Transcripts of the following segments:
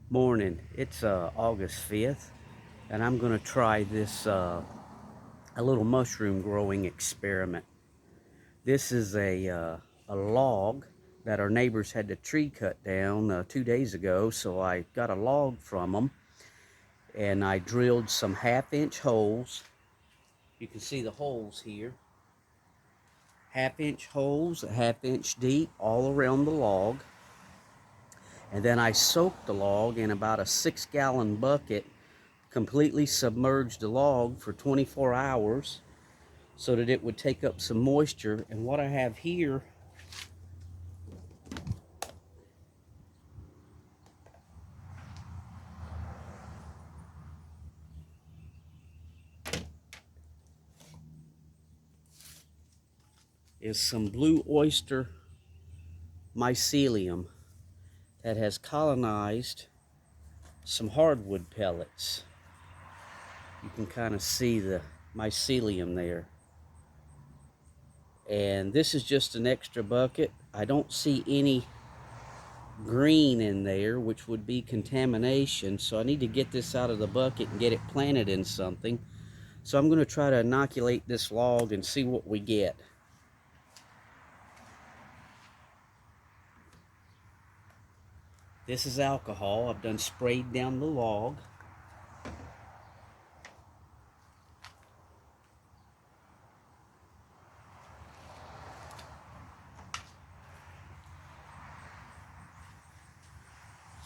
Morning. It's August 5th, and I'm going to try this a little mushroom growing experiment. This is a log that our neighbors had the tree cut down 2 days ago, so I got a log from them, and I drilled some half-inch holes. You can see the holes here. Half-inch holes, a half-inch deep, all around the log. And then I soaked the log in about a 6-gallon bucket, completely submerged the log for 24 hours so that it would take up some moisture. And what I have here is some blue oyster mycelium that has colonized some hardwood pellets. You can kind of see the mycelium there. And this is just an extra bucket. I don't see any green in there, which would be contamination, so I need to get this out of the bucket and get it planted in something. So I'm going to try to inoculate this log and see what we get. This is alcohol. I've done sprayed down the log.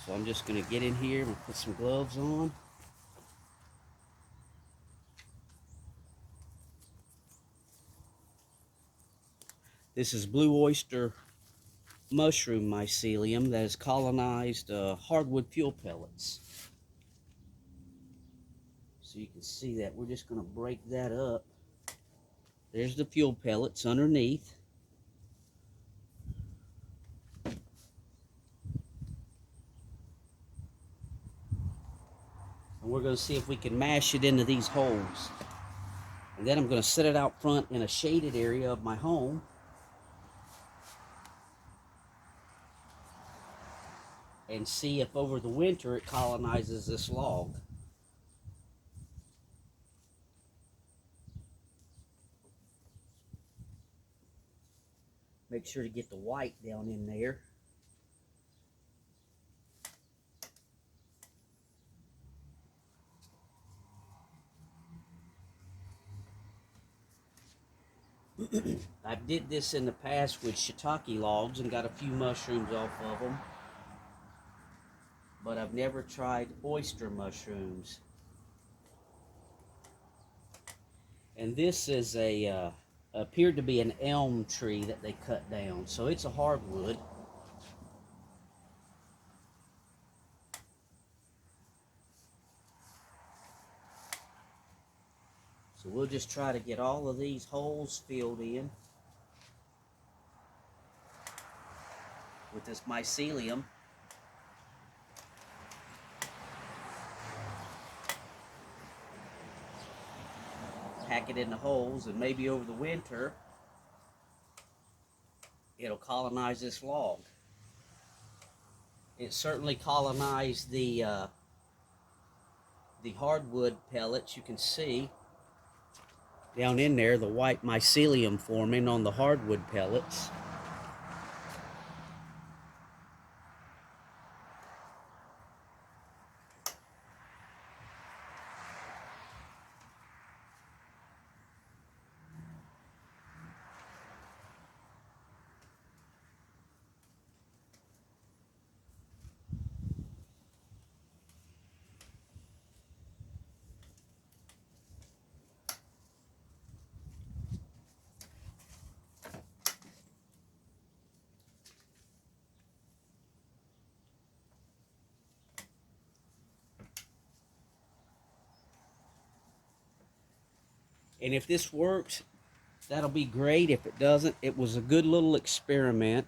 So I'm just going to get in here and put some gloves on. This is blue oyster mushroom mycelium that has colonized hardwood fuel pellets. So you can see that. We're just going to break that up. There's the fuel pellets underneath. And we're going to see if we can mash it into these holes. And then I'm going to set it out front in a shaded area of my home. And see if over the winter it colonizes this log. Make sure to get the white down in there. I did this in the past with shiitake logs and got a few mushrooms off of them. But I've never tried oyster mushrooms. And this is appeared to be an elm tree that they cut down. So it's a hardwood. So we'll just try to get all of these holes filled in with this mycelium. Pack it in the holes, and maybe over the winter it'll colonize this log. It certainly colonized the hardwood pellets. You can see down in there the white mycelium forming on the hardwood pellets. And if this works, that'll be great. If it doesn't, it was a good little experiment.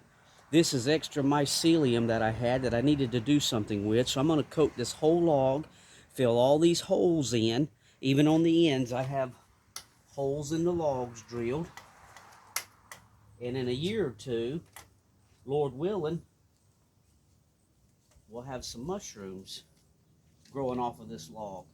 This is extra mycelium that I had that I needed to do something with. So I'm going to coat this whole log, fill all these holes in. Even on the ends, I have holes in the logs drilled. And in a year or two, Lord willing, we'll have some mushrooms growing off of this log.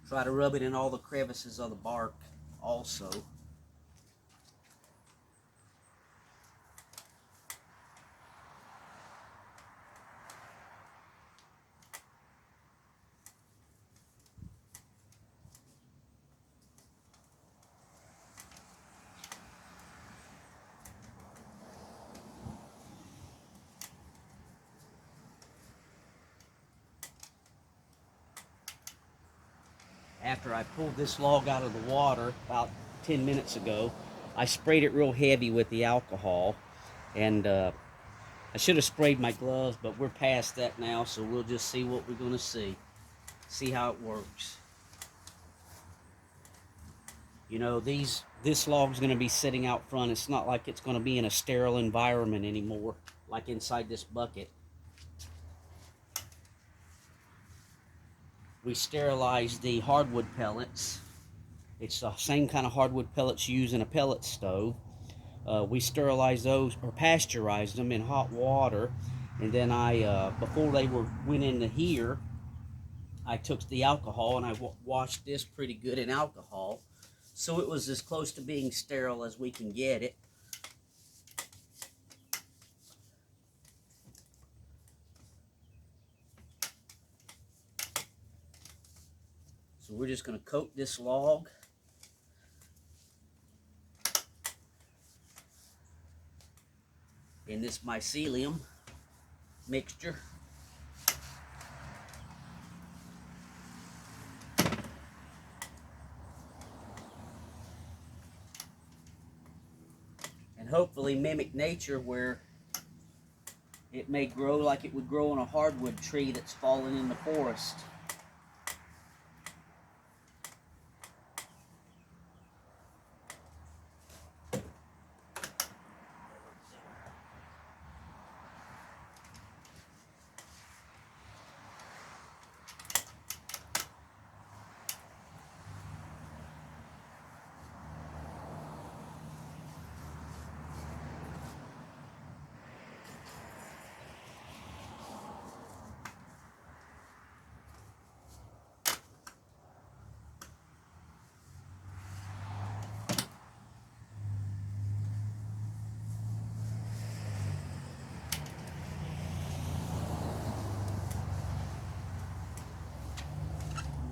Try to rub it in all the crevices of the bark also. After I pulled this log out of the water about 10 minutes ago, I sprayed it real heavy with the alcohol, and I should have sprayed my gloves, but we're past that now, so we'll just see what we're going to see how it works. You know, this log's going to be sitting out front. It's not like it's going to be in a sterile environment anymore, like inside this bucket. We sterilized the hardwood pellets. It's the same kind of hardwood pellets you use in a pellet stove. We sterilized those, or pasteurized them in hot water, and then before they went into here, I took the alcohol and I washed this pretty good in alcohol, so it was as close to being sterile as we can get it. So we're just going to coat this log. In this mycelium mixture. And hopefully mimic nature, where it may grow like it would grow on a hardwood tree that's fallen in the forest.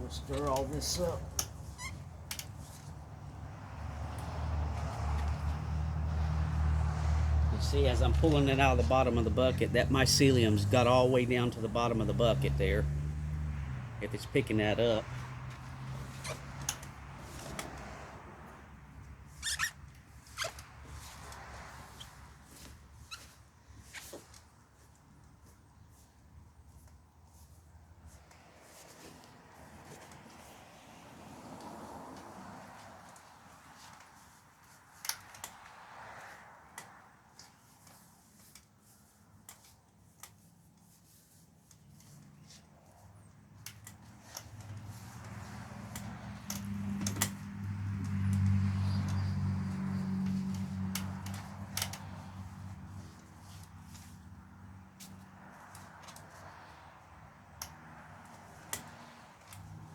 We'll stir all this up. You see, as I'm pulling it out of the bottom of the bucket, that mycelium's got all the way down to the bottom of the bucket there, if it's picking that up.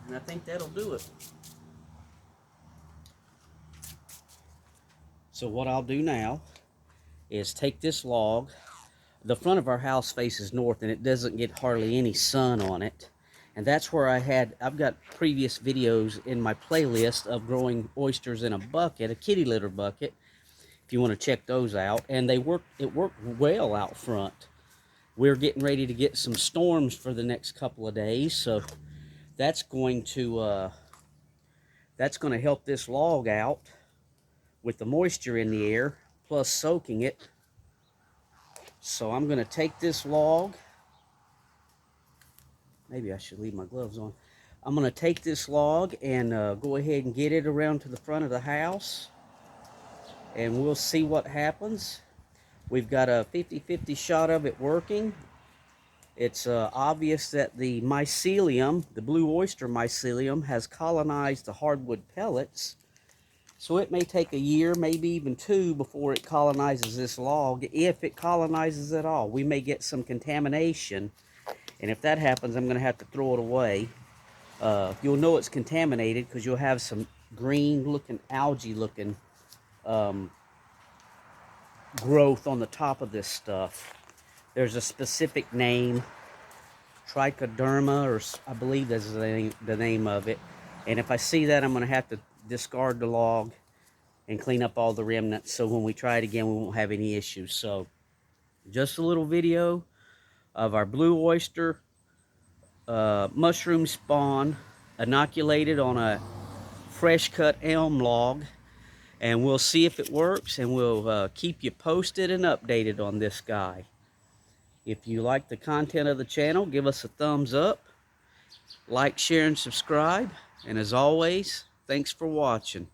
And I think that'll do it. So what I'll do now is take this log. The front of our house faces north, and it doesn't get hardly any sun on it. And that's where I've got previous videos in my playlist of growing oysters in a bucket, a kitty litter bucket, if you want to check those out. And it worked well out front. We're getting ready to get some storms for the next couple of days, so that's going to help this log out with the moisture in the air, plus soaking it. So I'm going to take this log. Maybe I should leave my gloves on. I'm going to take this log and go ahead and get it around to the front of the house. And we'll see what happens. We've got a 50-50 shot of it working. It's obvious that the mycelium, the blue oyster mycelium, has colonized the hardwood pellets. So it may take a year, maybe even 2, before it colonizes this log, if it colonizes at all. We may get some contamination, and if that happens, I'm going to have to throw it away. You'll know it's contaminated because you'll have some green-looking, algae-looking growth on the top of this stuff. There's a specific name, trichoderma, or I believe that's the name of it. And if I see that, I'm going to have to discard the log and clean up all the remnants, so when we try it again, we won't have any issues. So just a little video of our blue oyster mushroom spawn inoculated on a fresh cut elm log, and we'll see if it works, and we'll keep you posted and updated on this guy. If you like the content of the channel, give us a thumbs up, like, share, and subscribe. And as always, thanks for watching.